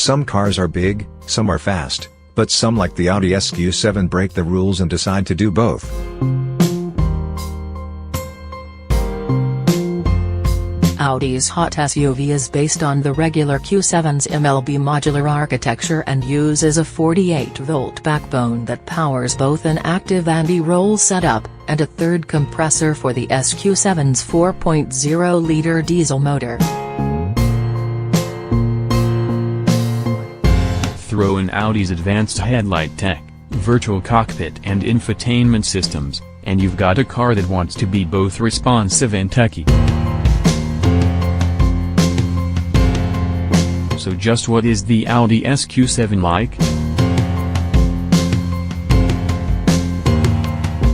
Some cars are big, some are fast, but some like the Audi SQ7 break the rules and decide to do both. Audi's hot SUV is based on the regular Q7's MLB modular architecture and uses a 48-volt backbone that powers both an active anti-roll setup, and a third compressor for the SQ7's 4.0-liter diesel motor. Throw in Audi's advanced headlight tech, virtual cockpit and infotainment systems, and you've got a car that wants to be both responsive and techy. So just what is the Audi SQ7 like?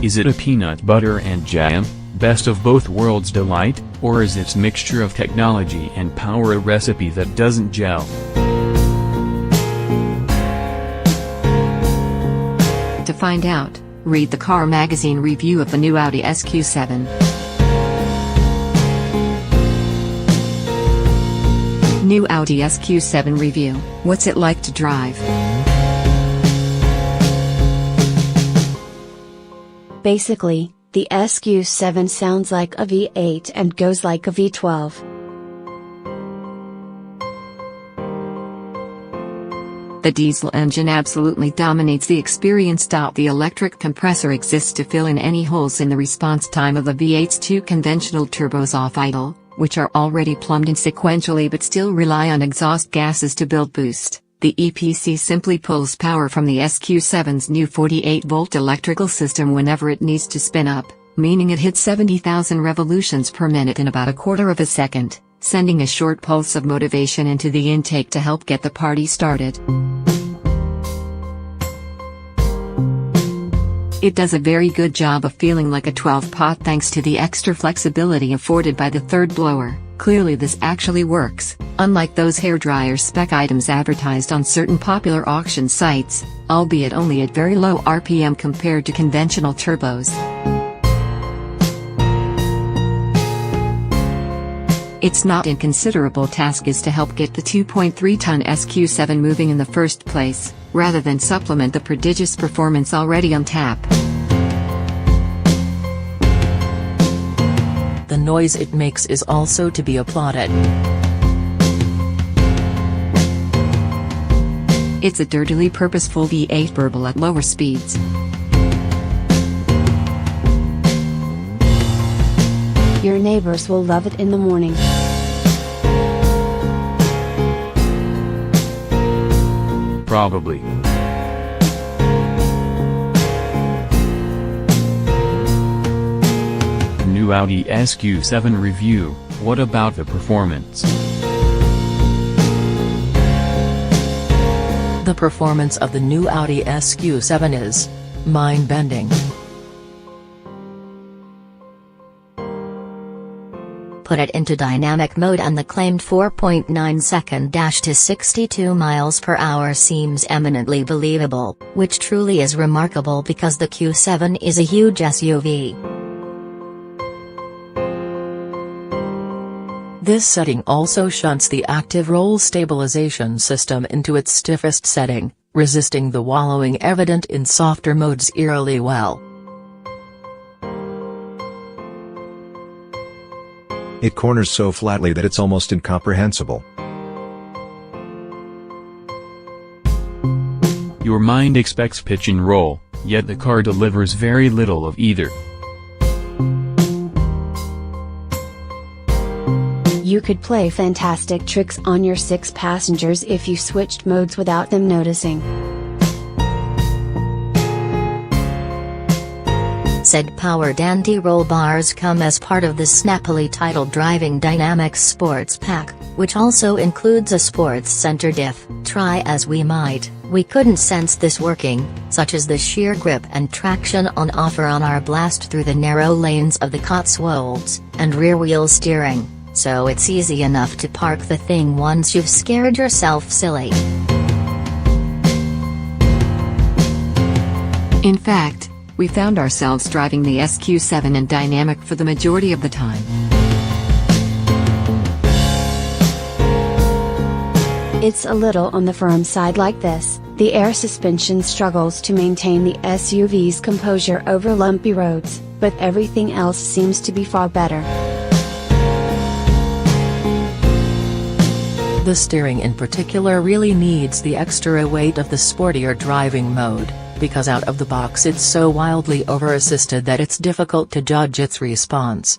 Is it a peanut butter and jam, best of both worlds delight, or is its mixture of technology and power a recipe that doesn't gel? To find out, read the Car Magazine review of the new Audi SQ7. New Audi SQ7 review, what's it like to drive? Basically, the SQ7 sounds like a V8 and goes like a V12. The diesel engine absolutely dominates the experience. The electric compressor exists to fill in any holes in the response time of the V8's two conventional turbos off idle, which are already plumbed in sequentially but still rely on exhaust gases to build boost. The EPC simply pulls power from the SQ7's new 48-volt electrical system whenever it needs to spin up, meaning it hits 70,000 revolutions per minute in about a quarter of a second, sending a short pulse of motivation into the intake to help get the party started. It does a very good job of feeling like a 12-pot thanks to the extra flexibility afforded by the third blower. Clearly this actually works, unlike those hairdryer spec items advertised on certain popular auction sites, albeit only at very low RPM compared to conventional turbos. Its not inconsiderable task is to help get the 2.3-ton SQ7 moving in the first place, rather than supplement the prodigious performance already on tap. The noise it makes is also to be applauded. It's a dirtily purposeful V8 burble at lower speeds. Your neighbors will love it in the morning. Probably. New Audi SQ7 review, what about the performance? The performance of the new Audi SQ7 is mind-bending. Put it into dynamic mode and the claimed 4.9-second dash to 62 miles per hour seems eminently believable, which truly is remarkable because the Q7 is a huge SUV. This setting also shunts the active roll stabilization system into its stiffest setting, resisting the wallowing evident in softer modes eerily well. It corners so flatly that it's almost incomprehensible. Your mind expects pitch and roll, yet the car delivers very little of either. You could play fantastic tricks on your 6 passengers if you switched modes without them noticing. Said powered anti-roll bars come as part of the snappily titled Driving Dynamics Sports Pack, which also includes a sports center diff. Try as we might, we couldn't sense this working, such as the sheer grip and traction on offer on our blast through the narrow lanes of the Cotswolds, and rear-wheel steering, so it's easy enough to park the thing once you've scared yourself silly. In fact, we found ourselves driving the SQ7 in dynamic for the majority of the time. It's a little on the firm side like this. The air suspension struggles to maintain the SUV's composure over lumpy roads, but everything else seems to be far better. The steering in particular really needs the extra weight of the sportier driving mode, because out of the box it's so wildly over-assisted that it's difficult to judge its response.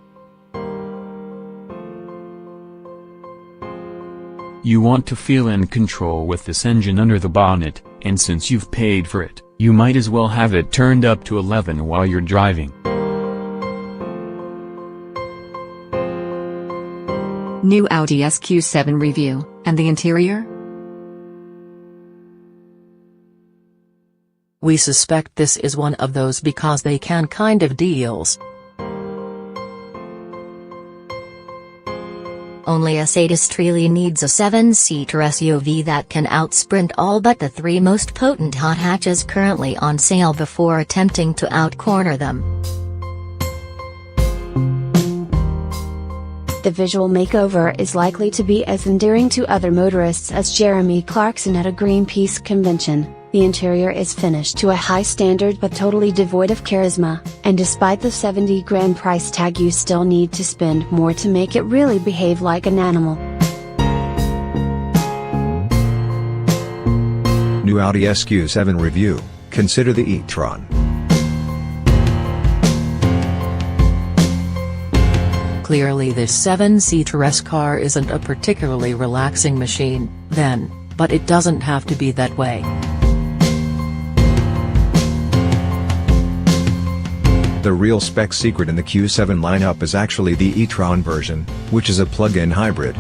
You want to feel in control with this engine under the bonnet, and since you've paid for it, you might as well have it turned up to 11 while you're driving. New Audi SQ7 review, and the interior? We suspect this is one of those because they can kind of deals. Only a sadist really needs a 7-seater SUV that can outsprint all but the 3 most potent hot hatches currently on sale before attempting to outcorner them. The visual makeover is likely to be as endearing to other motorists as Jeremy Clarkson at a Greenpeace convention. The interior is finished to a high standard but totally devoid of charisma, and despite the $70,000 price tag you still need to spend more to make it really behave like an animal. New Audi SQ7 review, consider the e-tron. Clearly this 7-seater car isn't a particularly relaxing machine, then, but it doesn't have to be that way. The real spec secret in the Q7 lineup is actually the e-tron version, which is a plug-in hybrid.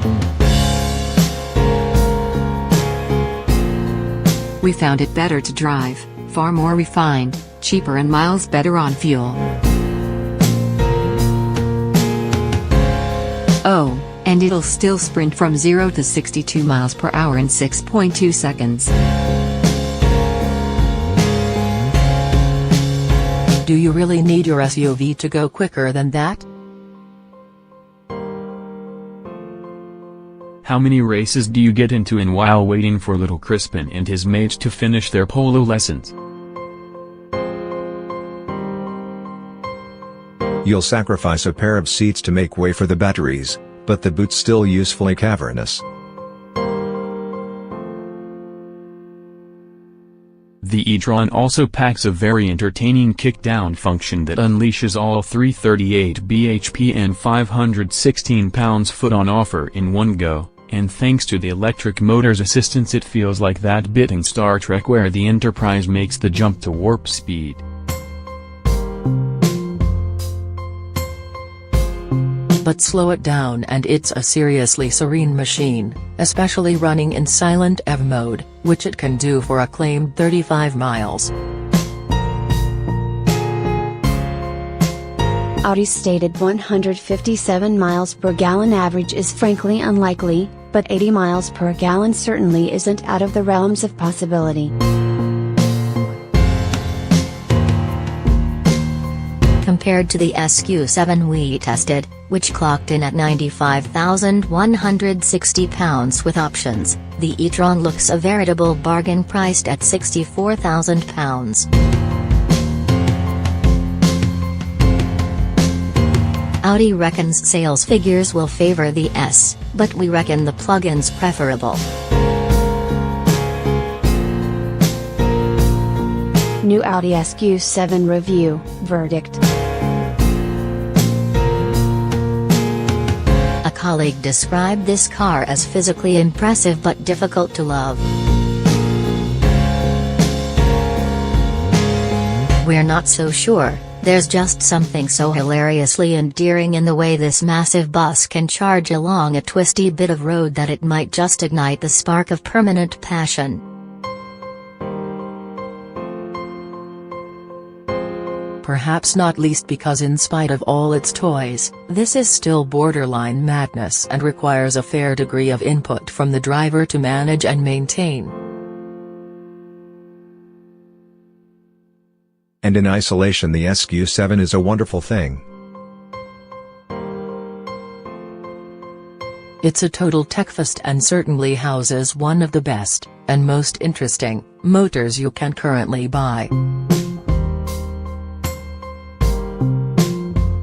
We found it better to drive, far more refined, cheaper and miles better on fuel. Oh, and it'll still sprint from 0 to 62 miles per hour in 6.2 seconds. Do you really need your SUV to go quicker than that? How many races do you get into while waiting for little Crispin and his mates to finish their polo lessons? You'll sacrifice a pair of seats to make way for the batteries, but the boot's still usefully cavernous. The e-tron also packs a very entertaining kick-down function that unleashes all 338 bhp and 516 pounds-foot on offer in one go, and thanks to the electric motor's assistance it feels like that bit in Star Trek where the Enterprise makes the jump to warp speed. But slow it down and it's a seriously serene machine, especially running in silent EV mode, which it can do for a claimed 35 miles. Audi's stated 157 miles per gallon average is frankly unlikely, but 80 miles per gallon certainly isn't out of the realms of possibility. Compared to the SQ7 we tested, which clocked in at 95,160 pounds with options, the e-tron looks a veritable bargain priced at 64,000 pounds. Audi reckons sales figures will favor the S, but we reckon the plug-in's preferable. New Audi SQ7 review, verdict. A colleague described this car as physically impressive but difficult to love. We're not so sure. There's just something so hilariously endearing in the way this massive bus can charge along a twisty bit of road that it might just ignite the spark of permanent passion. Perhaps not least because in spite of all its toys, this is still borderline madness and requires a fair degree of input from the driver to manage and maintain. And in isolation the SQ7 is a wonderful thing. It's a total techfest and certainly houses one of the best, and most interesting, motors you can currently buy.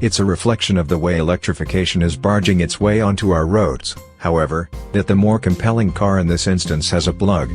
It's a reflection of the way electrification is barging its way onto our roads, however, that the more compelling car in this instance has a plug.